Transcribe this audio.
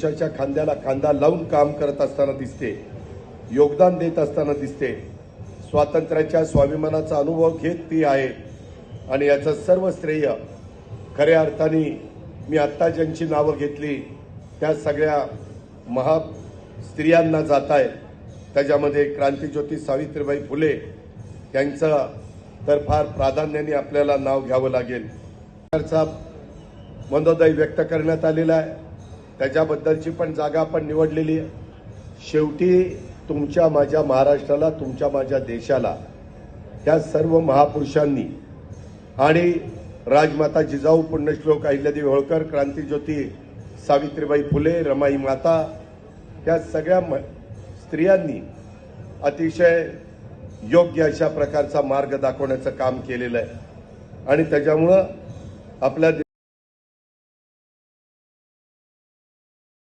देशाच्या खांद्याला खांदा लावून काम करत असताना दिसते, योगदान देत असताना दिसते, स्वातंत्र्याच्या स्वाभिमानाचा अनुभव घेत ती आहे। आणि याचं सर्व श्रेय खऱ्या अर्थाने मी आत्ता ज्यांची नावं घेतली त्या सगळ्या महा स्त्रियांना जात आहे। त्याच्यामध्ये क्रांतिज्योती सावित्रीबाई फुले यांचं तर फार प्राधान्याने आपल्याला नाव घ्यावं लागेल। सरकारचा मनोदय व्यक्त करण्यात आलेला आहे, त्याच्याबद्दलची पण जागा आपण निवडलेली आहे। शेवटी तुमच्या माझ्या महाराष्ट्राला, तुमच्या माझ्या देशाला त्या सर्व महापुरुषांनी आणि राजमाता जिजाऊ पुण्यश्लोक अहिल्यादेवी होळकर, क्रांतिज्योती सावित्रीबाई फुले, रमाई माता या सगळ्या स्त्रियांनी अतिशय योग्य अशा प्रकारचा मार्ग दाखवण्याचं काम केलेलं आहे। आणि त्याच्यामुळं आपल्या